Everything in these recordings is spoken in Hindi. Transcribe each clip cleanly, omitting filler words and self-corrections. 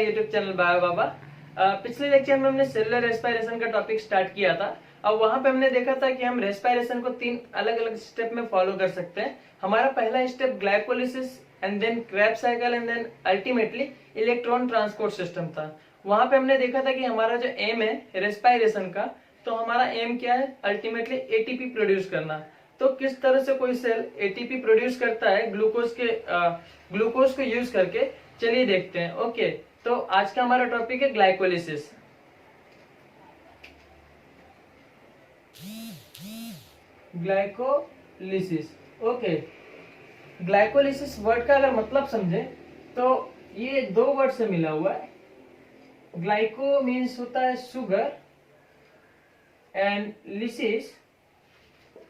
यूट्यूब चैनल बायो बाबा। पिछले लेक्चर में हमने सेलुलर रेस्पिरेशन का टॉपिक स्टार्ट किया था। अब वहां पे हमने देखा था कि हम रेस्पिरेशन को 3 अलग अलग स्टेप में फॉलो कर सकते हैं। हमारा पहला step glycolysis and then Krebs cycle and then ultimately electron transport system था। वहां पे हमने देखा था कि हमारा जो एम है रेस्पिरेशन का, तो हमारा एम क्या है, अल्टीमेटली एटीपी प्रोड्यूस करना। तो किस तरह से कोई सेल एटीपी प्रोड्यूस करता है ग्लूकोज को यूज करके, चलिए देखते हैं। ओके, तो आज का हमारा टॉपिक है glycolysis. Glycolysis, okay. Glycolysis word का अगर मतलब समझे तो ये 2 वर्ड से मिला हुआ है। ग्लाइको मीन्स होता है शुगर एंड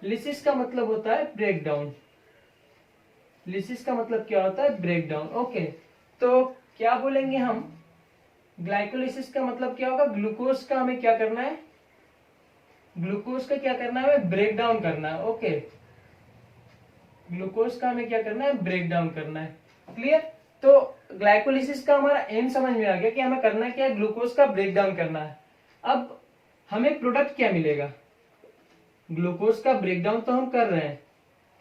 लिसिस का मतलब होता है ब्रेक डाउन। लिसिस का मतलब क्या होता है, ब्रेक डाउन। ओके, तो क्या बोलेंगे हम, ग्लाइकोलिसिस का मतलब क्या होगा, ग्लूकोज का हमें क्या करना है, ग्लूकोज का क्या करना है, हमें ब्रेक डाउन करना है। ओके, ग्लूकोज का हमें क्या करना है, ब्रेक डाउन करना है। क्लियर? तो ग्लाइकोलिसिस का हमारा एम समझ में आ गया कि हमें करना क्या है, ग्लूकोज का ब्रेक डाउन करना है। अब हमें प्रोडक्ट क्या मिलेगा, ग्लूकोज का ब्रेक डाउन तो हम कर रहे हैं,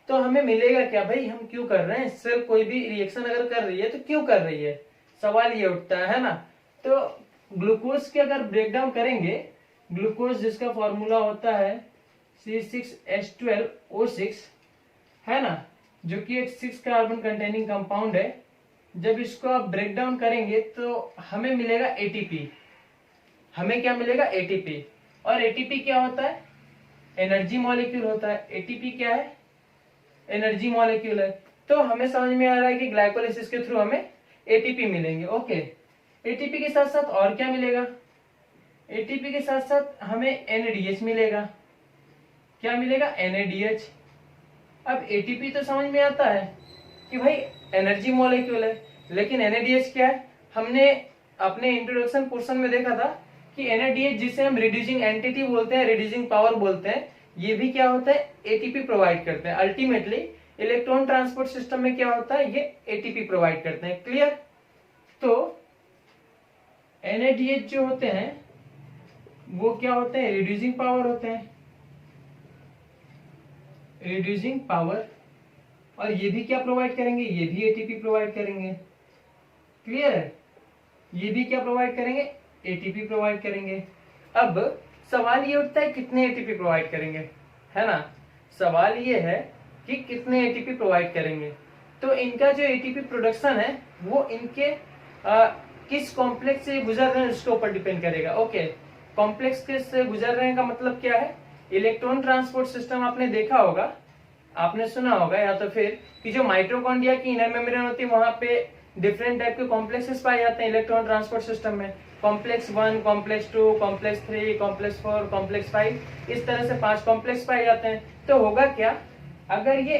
तो हमें मिलेगा क्या भाई, हम क्यों कर रहे हैं, सेल कोई भी रिएक्शन अगर कर रही है तो क्यों कर रही है, सवाल ये उठता है ना। तो ग्लूकोज के अगर ब्रेक डाउन करेंगे, ग्लूकोज जिसका फॉर्मूला होता है C6H12O6 है ना, जो कि एक 6 कार्बन कंटेनिंग कंपाउंड है। जब इसको आप ब्रेक डाउन करेंगे तो हमें मिलेगा एटीपी। हमें क्या मिलेगा, एटीपी। और एटीपी क्या होता है, एनर्जी मॉलिक्यूल होता है। एटीपी क्या है, एनर्जी मॉलिक्यूल है। तो हमें समझ में आ रहा है कि ग्लाइकोलिसिस के थ्रू हमें एटीपी मिलेंगे। ओके, एटीपी के साथ साथ और क्या मिलेगा, एटीपी के साथ साथ हमें एनएडीएच मिलेगा। क्या मिलेगा, एनएडीएच। अब एटीपी तो समझ में आता है कि भाई एनर्जी मॉलिक्यूल है, लेकिन एनएडीएच क्या है, हमने अपने इंट्रोडक्शन पोर्शन में देखा था कि एनएडीएच जिसे हम रिड्यूसिंग एंटिटी बोलते हैं, रिड्यूसिंग पावर बोलते हैं, ये भी क्या होता है, एटीपी प्रोवाइड करते हैं। अल्टीमेटली इलेक्ट्रॉन ट्रांसपोर्ट सिस्टम में क्या होता है, ये एटीपी प्रोवाइड करते हैं। क्लियर? तो एनएडीएच जो होते हैं वो क्या होते हैं, रिड्यूसिंग पावर होते हैं, रिड्यूसिंग पावर। और ये भी क्या प्रोवाइड करेंगे, ये भी एटीपी प्रोवाइड करेंगे। क्लियर है? ये भी क्या प्रोवाइड करेंगे, एटीपी प्रोवाइड करेंगे। अब सवाल ये उठता है कितने एटीपी प्रोवाइड करेंगे, है ना। सवाल ये है कि कितने एटीपी प्रोवाइड करेंगे। तो इनका जो एटीपी प्रोडक्शन है वो इनके किस कॉम्प्लेक्स से गुजर रहे हैं उसके ऊपर डिपेंड करेगा। ओके, कॉम्प्लेक्स से गुजर रहे हैं का मतलब क्या है, इलेक्ट्रॉन ट्रांसपोर्ट सिस्टम आपने देखा होगा, आपने सुना होगा या तो फिर कि जो माइटोकॉन्ड्रिया की इनर मेम्ब्रेन होती है वहां पे डिफरेंट टाइप के कॉम्प्लेक्सेस पाए जाते हैं इलेक्ट्रॉन ट्रांसपोर्ट सिस्टम में। Complex 1, complex 2, complex 3, complex 4, complex 5, इस तरह से 5 कॉम्प्लेक्स पाए जाते हैं। तो होगा क्या, अगर ये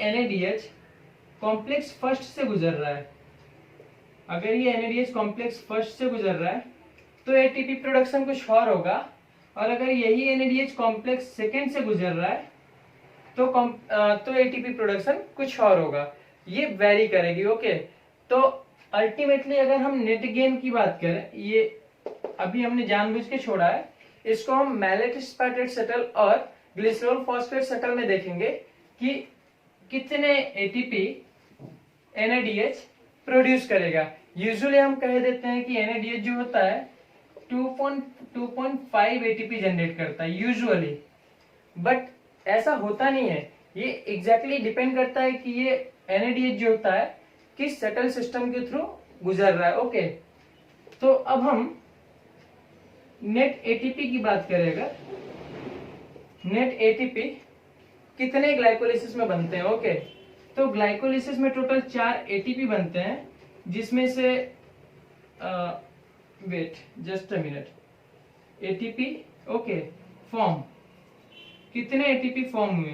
NADH कॉम्प्लेक्स फर्स्ट से गुजर रहा है, अगर ये NADH कॉम्प्लेक्स फर्स्ट से गुजर रहा है तो एटीपी प्रोडक्शन कुछ और होगा। और अगर यही NADH कॉम्प्लेक्स सेकेंड से गुजर रहा है तो एटीपी प्रोडक्शन कुछ और होगा, ये वेरी करेगी। ओके, तो अल्टीमेटली अगर हम नेट गेन की बात करें, ये अभी हमने जानबूझ के छोड़ा है, इसको हम मैलेट एस्पार्टेट शटल और ग्लिसरॉल फॉस्फेट शटल में देखेंगे कि कितने एटीपी NADH प्रोड्यूस करेगा। यूजुअली हम कह देते हैं कि NADH जो होता है 2.5 एटीपी जनरेट करता है यूजुअली, बट ऐसा होता नहीं है। ये एग्जैक्टली डिपेंड करता है कि ये NADH जो होता है किस शटल सिस्टम के थ्रू गुजर रहा है। ओके, तो अब हम नेट एटीपी की बात करेंगे। नेट एटीपी कितने ग्लाइकोलिसिस में बनते हैं। ओके, तो ग्लाइकोलिसिस में टोटल 4 एटीपी बनते हैं, जिसमें से wait just a minute, ATP okay form, कितने एटीपी फॉर्म हुए,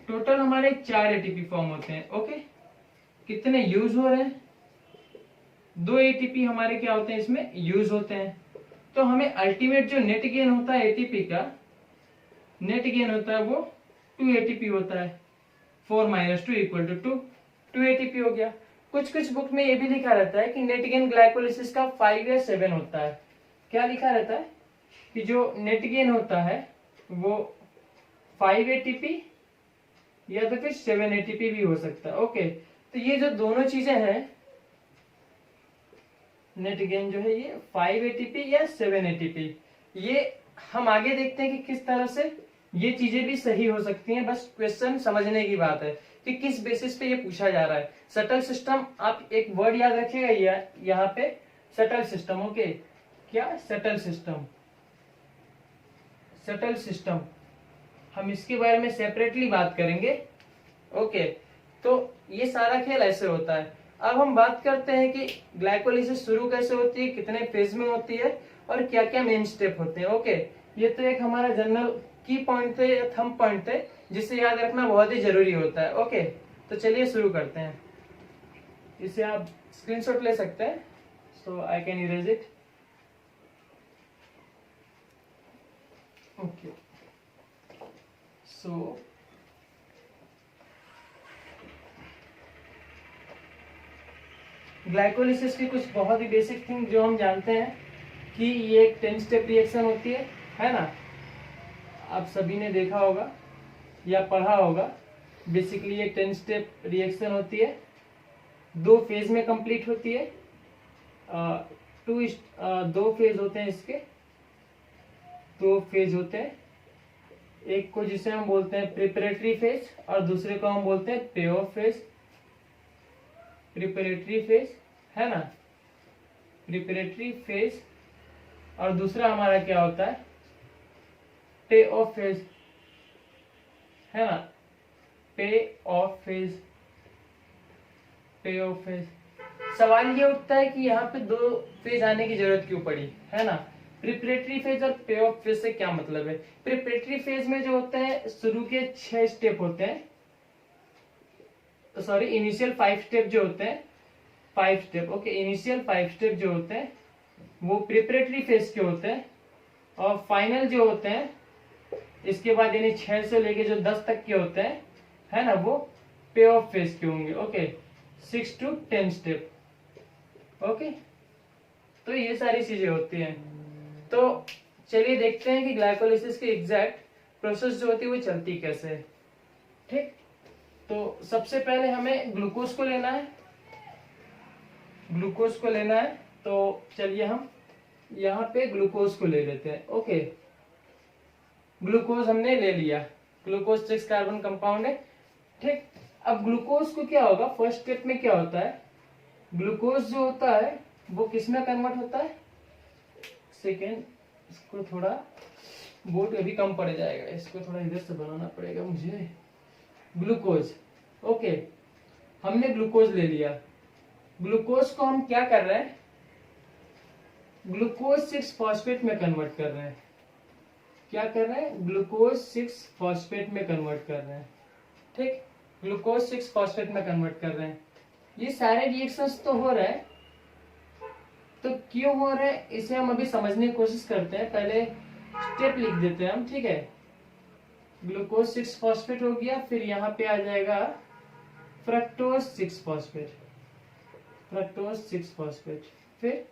टोटल हमारे 4 एटीपी फॉर्म होते हैं। ओके, कितने यूज हो रहे हैं, 2 एटीपी हमारे क्या होते हैं, इसमें यूज होते हैं। तो हमें अल्टीमेट जो नेट गेन होता है एटीपी का, नेट गेन होता है वो 2 एटीपी होता है। 4 - 2 = 2 एटीपी हो गया। कुछ कुछ बुक में ये भी लिखा रहता है कि नेट गेन ग्लाइकोलिसिस का 5 या 7 होता है। क्या लिखा रहता है कि जो नेट गेन होता है वो 5 एटीपी या तो फिर 7 एटीपी भी हो सकता है। ओके, तो ये जो दोनों चीजें हैं, नेट गेन जो है ये 5 एटीपी या 7 एटीपी, ये हम आगे देखते हैं कि किस तरह से ये चीजें भी सही हो सकती हैं। बस क्वेश्चन समझने की बात है कि किस बेसिस पे ये पूछा जा रहा है। शटल सिस्टम, आप एक वर्ड याद रखिएगा यहाँ पे, शटल सिस्टम। ओके, क्या? Shuttle system. शटल सिस्टम हम इसके बारे में सेपरेटली बात करेंगे। ओके, तो ये सारा खेल ऐसे होता है। अब हम बात करते हैं कि ग्लाइकोलिसिस शुरू कैसे होती है, कितने फेज में होती है और क्या क्या मेन स्टेप होते हैं। ओके, ये तो एक हमारा जनरल की पॉइंट थे या थंब पॉइंट थे जिसे याद रखना बहुत ही जरूरी होता है। ओके, तो चलिए शुरू करते हैं। इसे आप स्क्रीनशॉट ले सकते हैं, so I can erase it. Okay, so glycolysis की कुछ बहुत ही बेसिक थिंग जो हम जानते हैं कि ये एक 10 स्टेप रिएक्शन होती है ना। आप सभी ने देखा होगा या पढ़ा होगा। बेसिकली ये 10 स्टेप रिएक्शन होती है, 2 फेज में कंप्लीट होती है। 2 फेज होते हैं इसके, 2 फेज होते हैं। एक को जिसे हम बोलते हैं प्रिपरेटरी फेज और दूसरे को हम बोलते हैं पे ऑफ फेज। प्रिपरेटरी फेज है ना, प्रिपरेटरी फेज, और दूसरा हमारा क्या होता है, पे ऑफ फेज है ना, पे ऑफ फेज, पे ऑफ फेज। सवाल ये उठता है कि यहाँ पे 2 फेज आने की जरूरत क्यों पड़ी, है ना। प्रिपरेटरी फेज और पे ऑफ फेज से क्या मतलब है। प्रिपरेटरी फेज में जो होता है शुरू के 6 स्टेप होते हैं, सॉरी इनिशियल 5 स्टेप जो होते हैं, 5 स्टेप। ओके, इनिशियल 5 स्टेप जो होते हैं वो प्रिपरेटरी फेज के होते हैं, और फाइनल जो होते हैं इसके बाद यानी 6 से लेके जो 10 तक के होते हैं, है ना, वो पे ऑफ फेज के होंगे। Okay, 6 to 10 step. ओके, तो ये सारी चीजें होती हैं। तो चलिए देखते हैं कि ग्लाइकोलिसिस की एग्जैक्ट प्रोसेस जो होती है वो चलती कैसे है। ठीक, तो सबसे पहले हमें ग्लूकोज को लेना है, ग्लूकोज को लेना है। तो चलिए हम यहाँ पे ग्लूकोज को ले लेते हैं। ओके, ग्लूकोज हमने ले लिया, ग्लूकोज 6 कार्बन कंपाउंड है। ठीक, अब ग्लूकोज को क्या होगा, फर्स्ट स्टेप में क्या होता है, ग्लूकोज जो होता है वो किस में कन्वर्ट होता है। सेकेंड, इसको थोड़ा बोर्ड अभी कम पड़ जाएगा, इसको थोड़ा इधर से बनाना पड़ेगा मुझे। ग्लूकोज, ओके, हमने ग्लूकोज ले लिया। ग्लूकोज को हम क्या कर रहे हैं, ग्लूकोज 6 फॉस्फेट में कन्वर्ट कर रहे हैं। क्या कर रहे हैं, ग्लूकोज 6 फॉस्फेट में कन्वर्ट कर रहे हैं। ठीक, ग्लूकोज 6 फॉस्फेट में कन्वर्ट कर रहे हैं। ये सारे रिएक्शंस तो हो रहे हैं, तो क्यों हो रहे हैं इसे हम अभी समझने की कोशिश करते हैं। पहले स्टेप लिख देते हैं हम। ठीक है, ग्लूकोज 6 फॉस्फेट हो गया, फिर यहाँ पे आ जाएगा फ्रक्टोज 6 फॉस्फेट, फ्रक्टोज 6 फॉस्फेट, फिर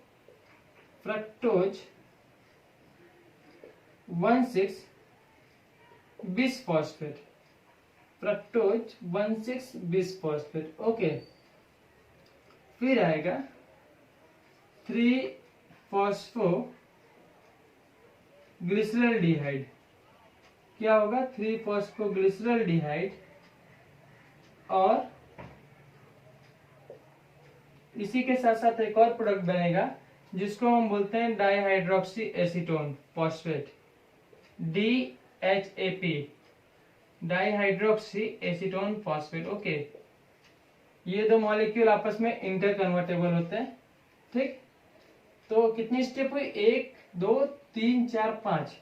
fructose 1,6 bis phosphate, fructose 1,6 bis phosphate. Okay, फिर आएगा 3 फॉस्फो ग्लिसरॉल्डिहाइड। क्या होगा, 3 फॉस्फो ग्लिसरॉल्डिहाइड, और इसी के साथ साथ एक और प्रोडक्ट बनेगा जिसको हम बोलते हैं dihydroxy acetone phosphate, DHAP, dihydroxy acetone phosphate. Okay, ये 2 मॉलिक्यूल आपस में इंटर कन्वर्टेबल होते हैं। ठीक, तो कितनी स्टेप हुई, 1 2 3 4 5।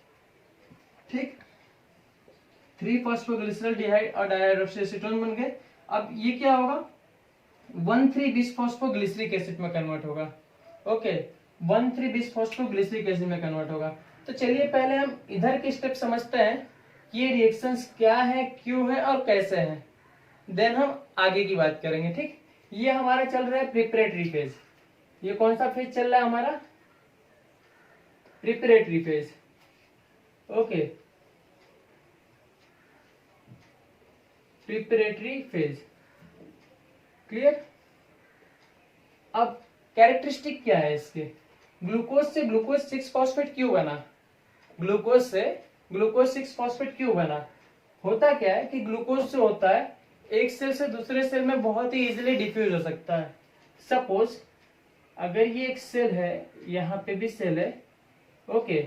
ठीक, 3 फॉस्फोग्लिसरॉल्डिहाइड और डाइहाइड्रोक्सी एसीटोन बन गए। अब ये क्या होगा, 1,3 बिस फॉस्फोग्लिसरिक एसिड में कन्वर्ट होगा। ओके, 1,3 बिस फॉस्फोग्लिसरिक एसिड में कन्वर्ट होगा। तो चलिए पहले हम इधर के स्टेप समझते हैं कि ये रिएक्शंस क्या है, क्यों है और कैसे हैं, देन हम आगे की बात करेंगे। ठीक, ये हमारा चल रहा है प्रिपरेटरी फेज। ये कौन सा फेज चल रहा है हमारा? Preparatory phase. Okay, preparatory phase, clear. अब कैरेक्टरिस्टिक क्या है इसके? ग्लूकोज से ग्लूकोज 6 फॉस्फेट क्यों बना? ग्लूकोज से ग्लूकोज 6 फॉस्फेट क्यों बना? होता क्या है कि ग्लूकोज जो होता है एक सेल से दूसरे सेल में बहुत ही इजीली डिफ्यूज हो सकता है। सपोज अगर ये एक सेल है, यहाँ पे भी सेल है, ओके,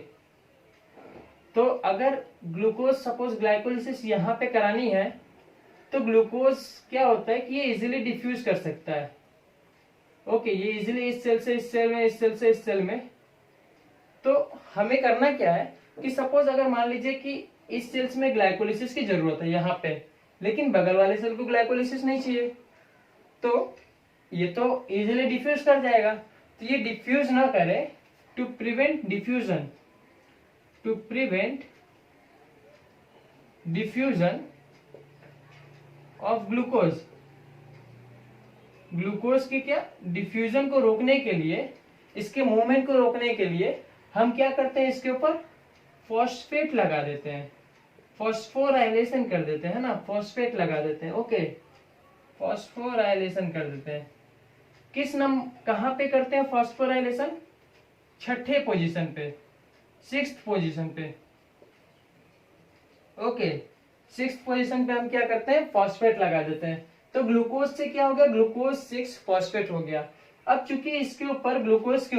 तो अगर ग्लूकोज सपोज ग्लाइकोलिसिस यहाँ पे करानी है तो ग्लूकोज क्या होता है कि ये इजीली डिफ्यूज कर सकता है। ओके, ये इजीली इस सेल से इस सेल में, इस सेल से इस सेल में। तो हमें करना क्या है कि सपोज अगर मान लीजिए कि इस सेल्स में ग्लाइकोलिसिस की जरूरत है यहाँ पे, लेकिन बगल वाले सेल को ग्लाइकोलिसिस नहीं चाहिए, तो ये तो इजीली डिफ्यूज कर जाएगा। तो ये डिफ्यूज ना करे, to prevent diffusion, to prevent diffusion of glucose, glucose की क्या डिफ्यूजन को रोकने के लिए, इसके मूवमेंट को रोकने के लिए हम क्या करते हैं, इसके ऊपर फॉस्फेट लगा देते हैं, फॉस्फोराइलेशन कर देते हैं ना, फॉस्फेट लगा देते हैं। ओके, फॉस्फोराइलेशन कर देते हैं। किस कहां पे करते हैं फॉस्फोराइलेशन? छठे पोजीशन पे, 6th पोजीशन पे। ओके, 6th पोजीशन पे हम क्या करते हैं, फॉस्फेट लगा देते हैं। तो ग्लूकोज से क्या हो गया, ग्लूकोज 6 फॉस्फेट हो गया। अब चूंकि इसके ऊपर ग्लूकोज के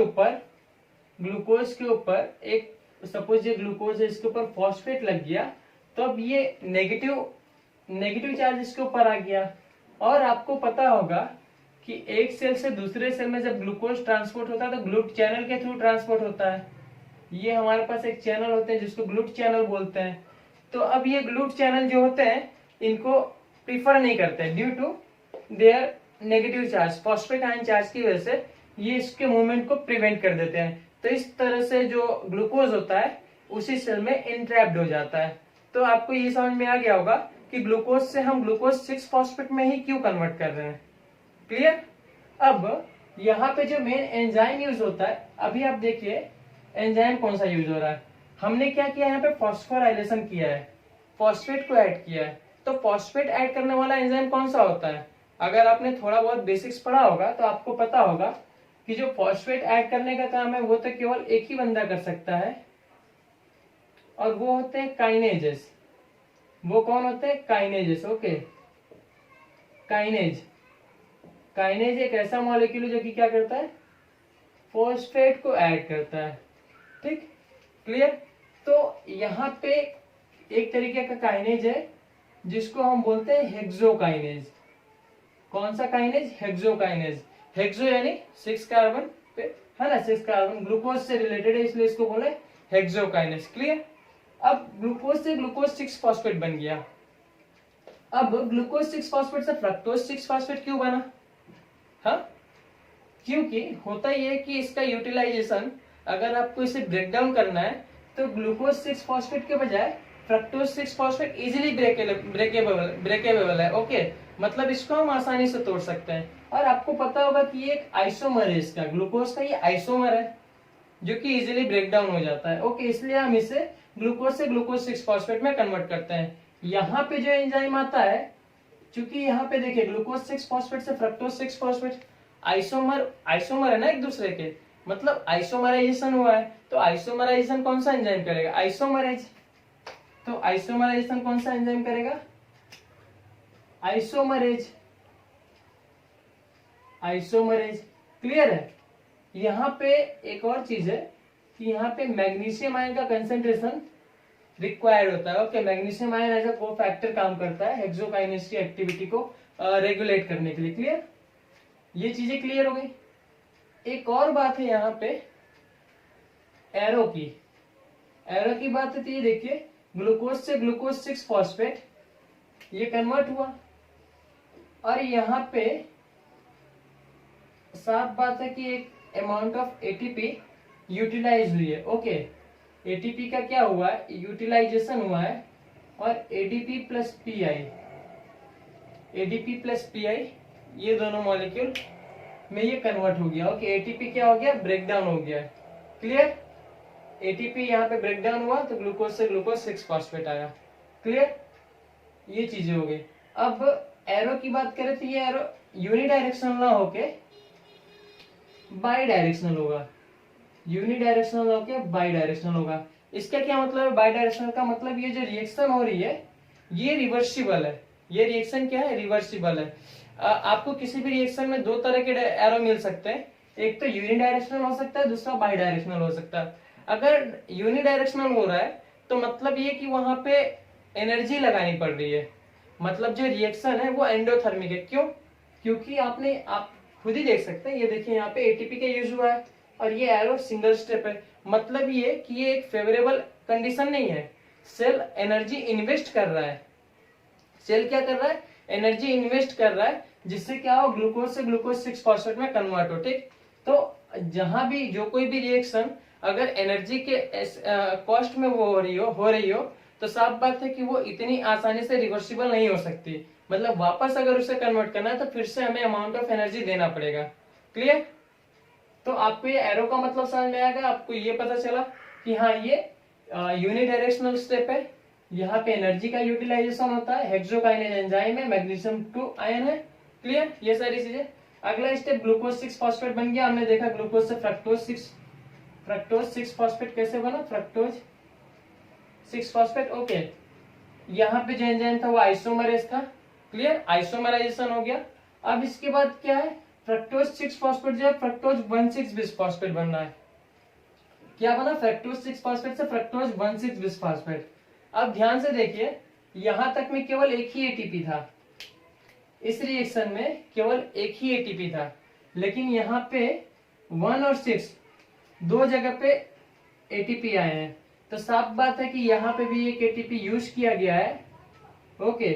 ऊपर एक सपोज ये ग्लूकोज है, इसके ऊपर फॉस्फेट लग गया, तो अब ये नेगेटिव चार्ज इसके ऊपर आ गया। और आपको पता होगा कि एक सेल से दूसरे सेल में जब ग्लूकोज ट्रांसपोर्ट होता है तो ग्लूट चैनल के थ्रू ट्रांसपोर्ट होता है। ये हमारे पास एक चैनल होते हैं जिसको ग्लूट चैनल बोलते हैं। तो अब ये ग्लूट चैनल जो होते हैं इनको प्रीफर नहीं करते due to their negative charge, phosphate ion charge की वजह से ये इसके मूवमेंट को प्रिवेंट कर देते हैं। तो इस तरह से जो ग्लूकोज होता है उसी सेल में इंट्रैप्ड हो जाता है। तो आपको ये समझ में आ गया होगा कि ग्लूकोज से हम ग्लूकोज 6 फॉस्फेट में ही क्यों कन्वर्ट कर रहे हैं। क्लियर। अब यहाँ पे जो मेन एंजाइम यूज होता है, अभी आप देखिए एंजाइम कौन सा यूज हो रहा है। हमने क्या किया, यहाँ पे फॉस्फोराइलेशन किया है, फॉस्फेट को ऐड किया है। तो फॉस्फेट ऐड करने वाला एंजाइम कौन सा होता है? अगर आपने थोड़ा बहुत बेसिक्स पढ़ा होगा तो आपको पता होगा कि जो फॉस्फेट ऐड करने का काम है वो तो केवल एक ही बंदा कर सकता है, और वो होते हैं काइनेजेस। वो कौन होते हैं? काइनेजेस। ओके, काइनेज एक ऐसा मॉलिक्यूल है जो कि क्या करता है, फॉस्फेट को ऐड करता है। ठीक, क्लियर। तो यहाँ पे एक तरीके का काइनेज है जिसको हम बोलते हैं हेक्सोकाइनेज। कौन सा काइनेज? हेक्सोकाइनेज। हेक्सो यानी 6 कार्बन पे है ना, 6 कार्बन ग्लूकोज से रिलेटेड है, इसलिए इसको बोले हेक्सोकाइनेज। क्लियर। अब ग्लूकोज से ग्लूकोज 6 फॉस्फेट बन गया। अब ग्लूकोज 6 फॉस्फेट से फ्रक्टोज 6 फॉस्फेट क्यों बना? हाँ, क्योंकि होता यह है कि इसका यूटिलाइजेशन अगर आपको इसे ब्रेक डाउन करना है तो ग्लूकोज 6 फॉस्फेट के बजाय फ्रक्टोज 6 फॉस्फेट इजीली ब्रेकेबल है। ओके, मतलब इसको हम आसानी से तोड़ सकते हैं। और आपको पता होगा कि ये एक आइसोमर है, इसका ग्लूकोज का ये आइसोमर है जो कि इजीली ब्रेक डाउन हो जाता है। ओके, इसलिए हम इसे ग्लूकोज से ग्लूकोज 6 फॉस्फेट में कन्वर्ट करते हैं। यहाँ पे जो एंजाइम आता है, क्योंकि यहाँ पे देखिए ग्लूकोज 6 फॉस्फेट से फ्रक्टोज 6 फॉस्फेट आइसोमर है ना एक दूसरे के, मतलब आइसोमराइजेशन हुआ है। तो आइसोमराइजेशन कौन सा एंजाइम करेगा? आइसोमरेज। तो आइसोमराइजेशन कौन सा एंजाइम करेगा? आइसोमरेज। क्लियर है। यहाँ पे एक और चीज है कि यहाँ पे मैग्नीशियम आयन का कंसेंट्रेशन रिक्वायर्ड होता है। Okay, magnesium ion as a cofactor काम करता है हेक्सोकाइनेज की एक्टिविटी को रेगुलेट करने के लिए। क्लियर, ये चीजें क्लियर हो गई। एक और बात है यहाँ पे एरो की बात होती है। देखिए ग्लूकोज से ग्लूकोज 6 फॉस्फेट ये कन्वर्ट हुआ, और यहाँ पे साफ बात है कि एक अमाउंट ऑफ एटीपी यूटिलाइज हुई है। ओके, एटीपी का क्या हुआ है? यूटिलाइजेशन हुआ है, और एडीपी प्लस पीआई ये दोनों मॉलिक्यूल में ये कन्वर्ट हो गया। ओके, एटीपी क्या हो गया, ब्रेक डाउन हो गया। क्लियर, एटीपी यहाँ पे ब्रेक डाउन हुआ तो ग्लूकोज से ग्लूकोज 6 फॉस्फेट आया। क्लियर, ये चीजें हो गई। अब एरो की बात करें तो ये एरो यूनिडायरेक्शनल ना होके बाई डायरेक्शनल होगा, यूनिडायरेक्शनल होके बाई डायरेक्शनल होगा। इसका क्या मतलब है बाई डायरेक्शनल का मतलब, ये जो रिएक्शन हो रही है ये रिवर्सिबल है। ये रिएक्शन क्या है, रिवर्सिबल है। आपको किसी भी रिएक्शन में दो तरह के एरो मिल सकते हैं, एक तो यूनिडायरेक्शनल हो सकता है, दूसरा बाई डायरेक्शनल हो सकता है। अगर यूनिडायरेक्शनल हो रहा है तो मतलब ये कि वहां पे एनर्जी लगानी पड़ रही है, मतलब जो रिएक्शन है वो एंडोथर्मिक है। क्यों, क्योंकि आप खुद ही देख सकते हैं, ये देखिए यहाँ पे एटीपी का यूज हुआ है और ये एरो सिंगल स्टेप है। मतलब ये कि ये एक फेवरेबल कंडीशन नहीं है। सेल एनर्जी इन्वेस्ट कर रहा है, सेल क्या कर रहा है, एनर्जी इन्वेस्ट कर रहा है, जिससे क्या हो, ग्लूकोज से ग्लूकोज 6 फॉस्फेट में कन्वर्ट हो। ठीक, तो जहां भी जो कोई भी रिएक्शन अगर एनर्जी के कॉस्ट में वो हो रही हो तो साफ बात है कि वो इतनी आसानी से रिवर्सिबल नहीं हो सकती। मतलब वापस अगर उसे कन्वर्ट करना है तो फिर से हमें अमाउंट ऑफ एनर्जी देना पड़ेगा। क्लियर, तो आपको ये एरो का मतलब समझ में आएगा, आपको ये पता चला कि हाँ ये यूनिडायरेक्शनल स्टेप है, यहाँ पे एनर्जी का यूटिलाइजेशन होता है, हेक्सोकाइनेज एंजाइम है, मैग्नीशियम 2 आयन है। क्लियर, ये सारी चीजें। अगला स्टेप ग्लूकोज 6 फॉस्फेट बन गया। हमने देखा ग्लूकोज से फ्रक्टोज 6 फॉस्फेट कैसे बना, फ्रक्टोज 6 फॉस्फेट। ओके, यहाँ पे जो एंजाइम था वो आइसोमरेज था। क्लियर, आइसोमराइजेशन हो गया। अब इसके बाद क्या है, फ्रक्टोज 6 फॉस्फेट जो है फ्रक्टोज 1,6 बिस फॉस्फेट बनना है। क्या बना, फ्रक्टोज 6 फॉस्फेट से फ्रक्टोज 1,6 बिस फॉस्फेट। अब ध्यान से देखिए, यहां तक में केवल एक ही एटीपी था, इस रिएक्शन में केवल एक ही एटीपी था, लेकिन यहाँ पे 1 और 6 दो जगह पे एटीपी आए हैं। तो साफ बात है कि यहाँ पे भी एक एटीपी यूज किया गया है। ओके,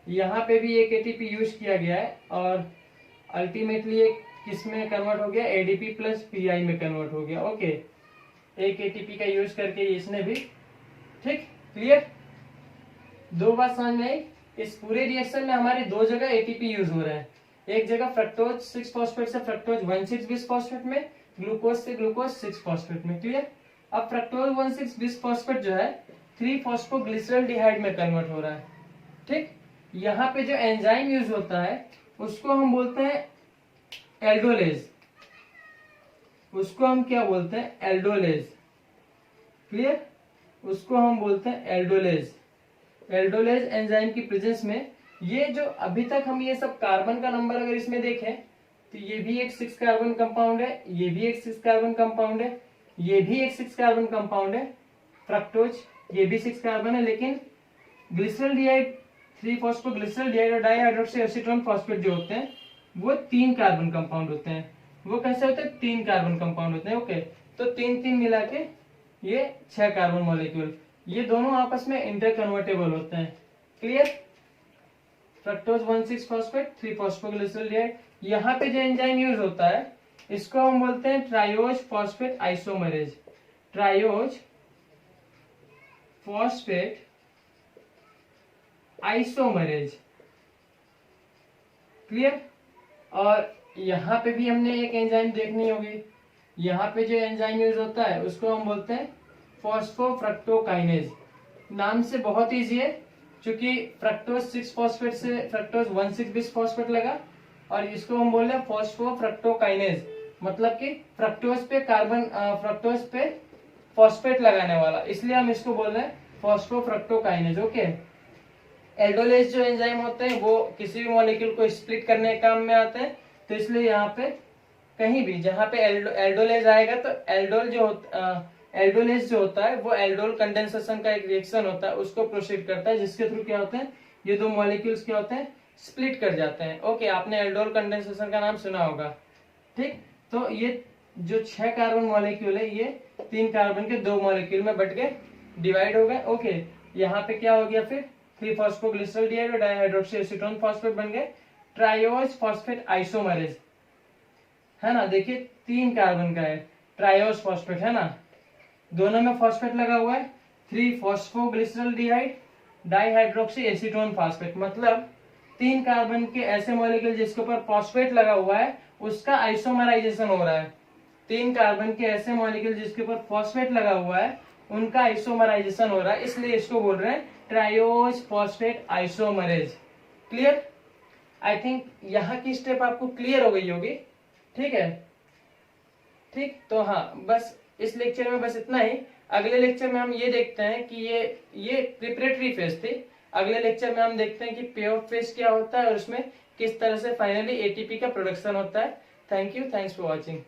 यहाँ पे भी एक एटीपी यूज किया गया है और अल्टीमेटली एक किस में कन्वर्ट हो गया, एडीपी प्लस पीआई में कन्वर्ट हो गया। ओके, एक एटीपी का यूज करके इसने भी। ठीक, क्लियर, दो बात समझ में आई। इस पूरे रिएक्शन में हमारे दो जगह एटीपी यूज हो रहा है, एक जगह फ्रक्टोज 6 फॉस्फेट से फ्रक्टोज 1,6 बिस फॉस्फेट में, ग्लूकोज से ग्लूकोज 6 फॉस्फेट में। क्लियर, अब फ्रक्टोज 1,6 बिस फॉस्फेट जो है 3 फॉस्फोग्लिसरॉल्डिहाइड में कन्वर्ट हो रहा है। ठीक, यहाँ पे जो एंजाइम यूज होता है उसको हम बोलते हैं एल्डोलेज, उसको हम क्या बोलते हैं, एल्डोलेज। क्लियर, उसको हम बोलते हैं एल्डोलेज। एल्डोलेज एंजाइम की प्रेजेंस में ये जो अभी तक हम ये सब कार्बन का नंबर अगर इसमें देखें तो ये भी एक 6 कार्बन कंपाउंड है, ये भी एक 6 कार्बन कंपाउंड है, ये भी एक 6 कार्बन कंपाउंड है, फ्रक्टोज ये भी 6 कार्बन है, लेकिन ग्लिसरॉल्डिहाइड 3 फॉस्फोग्लिसरॉल्डिहाइड और डाइहाइड्रोक्सी एसीटोन फॉस्फेट जो होते हैं वो 3 कार्बन कंपाउंड होते हैं। वो कैसे होते हैं, 3 कार्बन कंपाउंड होते हैं। ओके, तो 3 मिला के ये 6 कार्बन मॉलिक्यूल, ये दोनों आपस में इंटरकन्वर्टेबल होते हैं। Clear, fructose 1,6 phosphate 3 फॉस्फोग्लिसरॉल्डिहाइड। यहाँ पे जो एंजाइम यूज होता है इसको हम बोलते हैं triose phosphate isomerase, triose phosphate isomerase. Clear, और यहाँ पे भी हमने एक एंजाइम देखनी होगी, यहाँ पे जो एंजाइम यूज होता है उसको हम बोलते हैं फॉस्फोफ्रक्टोकाइनेज। नाम से बहुत इजी है, क्योंकि फ्रक्टोज 6 फॉस्फेट से फ्रक्टोज 1,6 बिस फॉस्फेट लगा और इसको हम बोल रहे हैं फॉस्फोफ्रक्टोकाइनेज, मतलब कि फ्रक्टोज पे कार्बन फ्रक्टोज पे फॉस्फेट लगाने वाला, इसलिए हम इसको बोल रहे हैं फॉस्फोफ्रक्टोकाइनेज। ओके, एल्डोलेज जो एंजाइम होते हैं वो किसी भी मॉलिक्यूल को स्प्लिट करने के काम में आते हैं, तो इसलिए यहाँ पे कहीं भी जहाँ पे एल्डोलेज आएगा तो एल्डोलेज जो होता है वो एल्डोल कंडेंसेशन का एक रिएक्शन होता है, उसको प्रोसीड करता है, जिसके थ्रू क्या होते हैं, ये दो मॉलिक्यूल्स क्या होते हैं, स्प्लिट कर जाते हैं। ओके, आपने एल्डोल कंडेंसेशन का नाम सुना होगा। ठीक, तो ये जो 6 कार्बन मॉलिक्यूल है ये 3 कार्बन के 2 मॉलिक्यूल में बट के डिवाइड हो गए। ओके, यहाँ पे क्या हो गया, फिर 3 फॉस्फोग्लिसरॉल्डिहाइड और डाइहाइड्रोक्सी एसीटोन फॉस्फेट बन गए, ट्रायोज फॉस्फेट आइसोमरेज है ना। देखिए 3 कार्बन का है, ट्रायोज फॉस्फेट है ना, दोनों में फॉस्फेट लगा हुआ है, 3 फॉस्फोग्लिसरॉल्डिहाइड डाइहाइड्रोक्सी एसीटोन फॉस्फेट, मतलब 3 कार्बन के ऐसे मॉलिक्यूल जिसके ऊपर फॉस्फेट लगा हुआ है उसका आइसोमराइजेशन हो रहा है। 3 कार्बन के ऐसे मॉलिक्यूल जिसके ऊपर फॉस्फेट लगा हुआ है उनका आइसोमराइजेशन हो रहा है, इसलिए इसको बोल रहे हैं triose phosphate isomerase. Clear? I think यहाँ की स्टेप आपको क्लियर हो गई होगी। ठीक है, ठीक। तो हाँ, बस इस लेक्चर में बस इतना ही। अगले लेक्चर में हम ये देखते हैं कि ये प्रिपरेटरी फेज थी। अगले लेक्चर में हम देखते हैं कि पे ऑफ फेज क्या होता है और उसमें किस तरह से फाइनली एटीपी का प्रोडक्शन होता है। Thank you, thanks for watching.